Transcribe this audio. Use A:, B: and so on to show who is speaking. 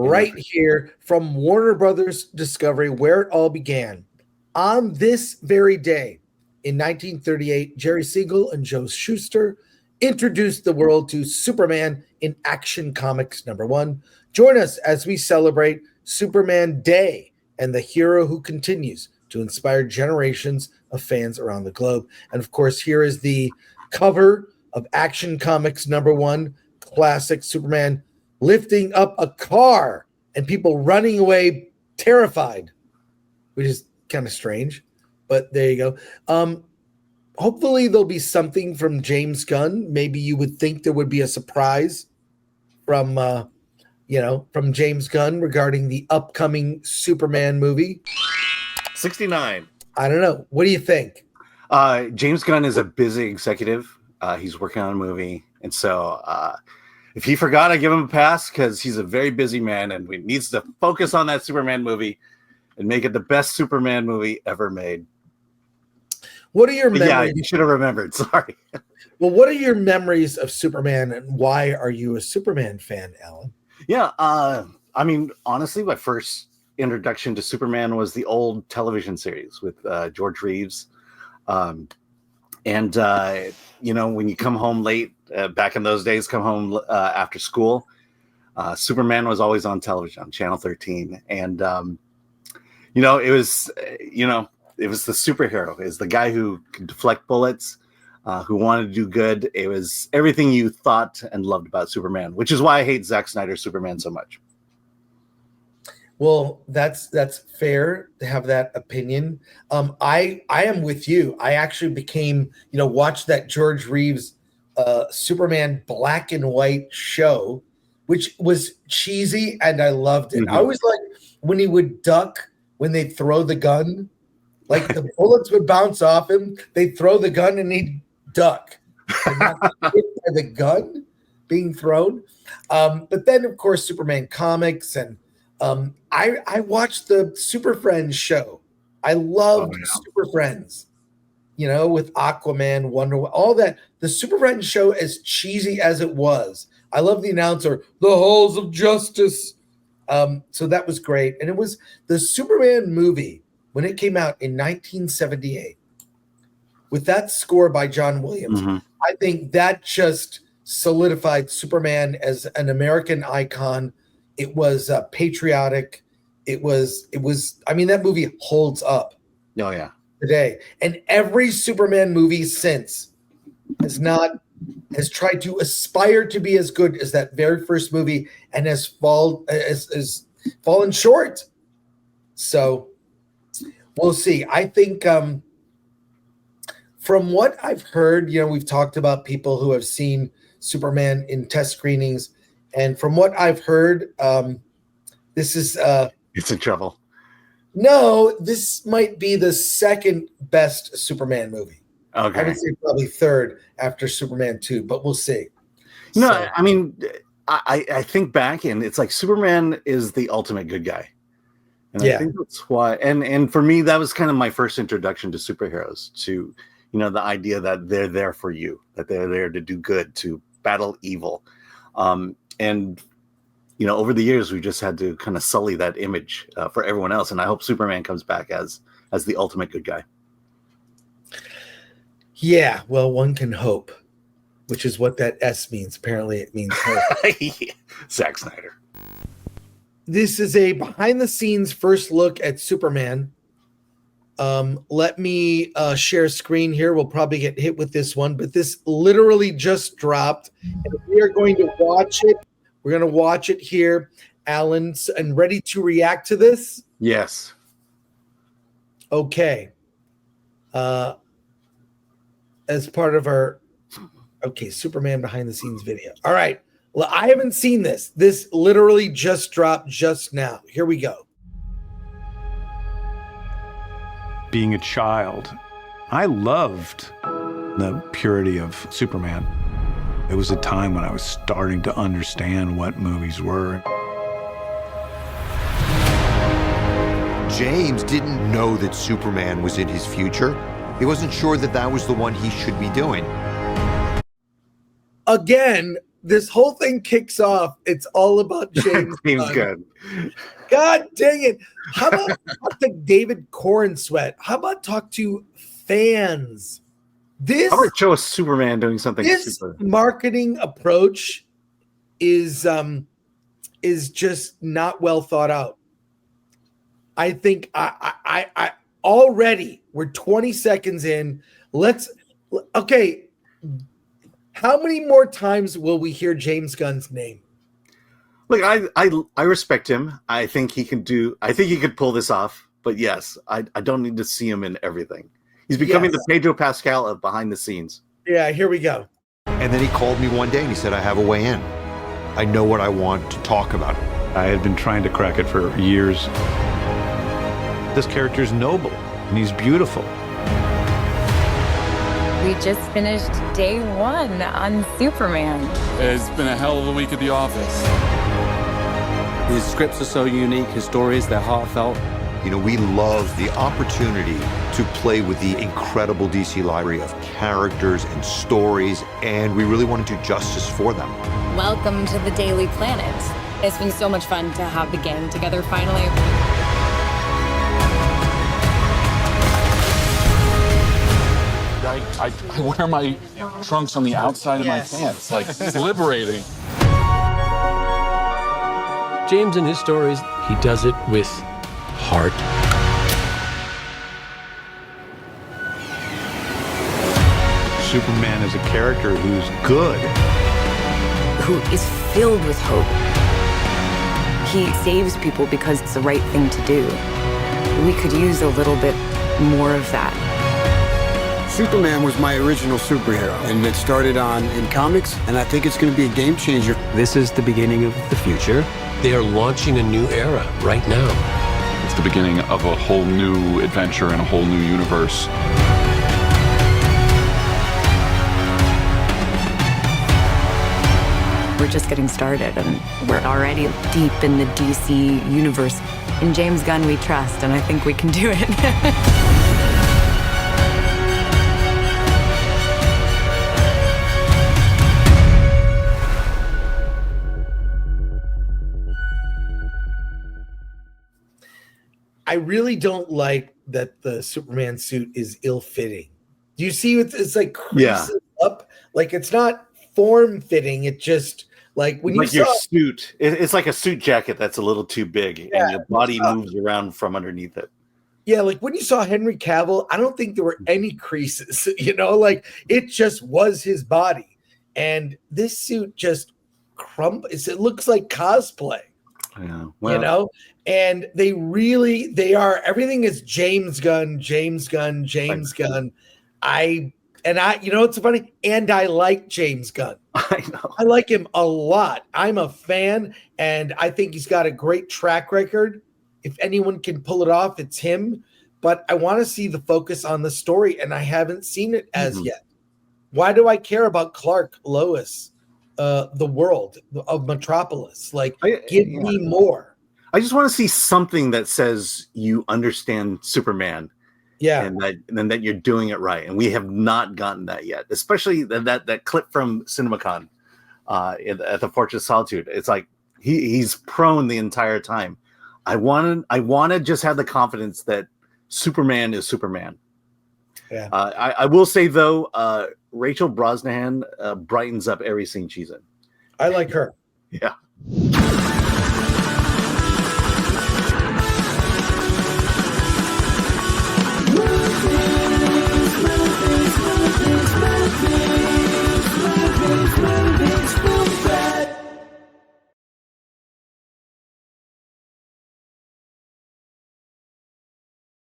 A: right here from Warner Brothers Discovery, where it all began. On this very day, in 1938, Jerry Siegel and Joe Shuster introduced the world to Superman in Action Comics #1. Join us as we celebrate Superman Day and the hero who continues to inspire generations of fans around the globe. And of course, here is the cover of Action Comics #1, classic Superman lifting up a car and people running away terrified, which is kind of strange, but there you go. Hopefully there'll be something from James Gunn. Maybe you would think there would be a surprise from James Gunn regarding the upcoming Superman movie.
B: 69.
A: I don't know. What do you think?
B: James Gunn is a busy executive. He's working on a movie. And so if he forgot, I give him a pass because he's a very busy man and he needs to focus on that Superman movie and make it the best Superman movie ever made.
A: What are your memories?
B: Yeah, you should have remembered. Sorry.
A: Well, what are your memories of Superman and why are you a Superman fan, Alan?
B: Yeah. I mean, honestly, my first introduction to Superman was the old television series with George Reeves. When you come home late, back in those days, come home after school, Superman was always on television on Channel 13. And, it was the superhero. It was the guy who could deflect bullets, who wanted to do good. It was everything you thought and loved about Superman, which is why I hate Zack Snyder's Superman so much.
A: Well, that's fair to have that opinion. I am with you. I actually became, watched that George Reeves Superman black and white show, which was cheesy and I loved it. Mm-hmm. I always liked when he would duck when they throw the gun, like the bullets would bounce off him. They'd throw the gun and he'd duck. And not hit by the gun being thrown. But then, of course, Superman comics and I watched the Super Friends show. I loved Super Friends, with Aquaman, Wonder Woman, all that. The Super Friends show, as cheesy as it was, I love the announcer, the halls of justice. So that was great. And it was the Superman movie when it came out in 1978 with that score by John Williams. Mm-hmm. I think that just solidified Superman as an American icon. It was patriotic. It was, that movie holds up.
B: Oh, yeah.
A: Today. And every Superman movie since has tried to aspire to be as good as that very first movie and has fallen short. So we'll see. I think from what I've heard, we've talked about people who have seen Superman in test screenings. And from what I've heard, this is...
B: it's in trouble.
A: No, this might be the second best Superman movie.
B: Okay.
A: I would say probably third after Superman 2, but we'll see.
B: No, so. I mean, I think back and it's like Superman is the ultimate good guy. And I think that's why, and for me, that was kind of my first introduction to superheroes, to, the idea that they're there for you, that they're there to do good, to battle evil. And over the years, we just had to kind of sully that image for everyone else. And I hope Superman comes back as the ultimate good guy.
A: Yeah, well, one can hope, which is what that S means. Apparently, it means hope.
B: Yeah. Zack Snyder.
A: This is a behind-the-scenes first look at Superman. Let me share screen here. We'll probably get hit with this one, but this literally just dropped. And we are going to watch it. We're going to watch it here, Alan, and ready to react to this?
B: Yes.
A: Okay. As part of our, Superman behind-the-scenes video. All right. Well, I haven't seen this. This literally just dropped just now. Here we go.
C: Being a child, I loved the purity of Superman. It was a time when I was starting to understand what movies were.
D: James didn't know that Superman was in his future. He wasn't sure that that was the one he should be doing.
A: Again, this whole thing kicks off. It's all about James Gunn. God dang it. How about talk to David Cornsweet? How about talk to fans?
B: How about show a Superman doing something super?
A: Marketing approach is just not well thought out. I think I already we're 20 seconds in. Okay. How many more times will we hear James Gunn's name?
B: Look, I respect him. I think he could pull this off. But yes, I don't need to see him in everything. He's becoming the Pedro Pascal of behind the scenes.
A: Yeah, here we go.
D: And then he called me one day and he said, I have a way in. I know what I want to talk about.
C: I had been trying to crack it for years. This character's noble and he's beautiful.
E: We just finished day 1 on Superman.
F: It's been a hell of a week at the office.
G: His scripts are so unique, his stories, they're heartfelt.
D: You know, we love the opportunity to play with the incredible DC library of characters and stories, and we really want to do justice for them.
E: Welcome to the Daily Planet. It's been so much fun to have the gang together finally.
F: I wear my trunks on the outside of my pants. Like, it's liberating.
H: James and his stories, he does it with heart.
C: Superman is a character who's good.
E: Who is filled with hope. He saves people because it's the right thing to do. We could use a little bit more of that.
I: Superman was my original superhero, and it started in comics, and I think it's going to be a game changer.
H: This is the beginning of the future. They are launching a new era right now.
F: It's the beginning of a whole new adventure and a whole new universe.
E: We're just getting started, and we're already deep in the DC universe. In James Gunn we trust, and I think we can do it.
A: I really don't like that the Superman suit is ill-fitting. Do you see it's like creases up? Like it's not form-fitting. It just like when
B: like
A: you
B: your suit. It's like a suit jacket that's a little too big, and your body moves around from underneath it.
A: Yeah, like when you saw Henry Cavill, I don't think there were any creases. You know, like it just was his body, and this suit just crumbles. It looks like cosplay.
B: Yeah, well,
A: you know, and they are everything is James Gunn. You know, it's funny, and I like James Gunn.
B: I know.
A: I like him a lot. I'm a fan, and I think he's got a great track record. If anyone can pull it off, it's him. But I want to see the focus on the story, and I haven't seen it as yet. Why do I care about Clark, Lois, the world of Metropolis? Like, give me more.
B: I just want to see something that says you understand Superman.
A: Yeah,
B: and that you're doing it right, and we have not gotten that yet. Especially that clip from CinemaCon at the Fortress of Solitude. It's like he's prone the entire time. I want to just have the confidence that Superman is Superman.
A: Yeah.
B: I will say though, Rachel Brosnahan brightens up every scene she's in.
A: I like her.
B: Yeah.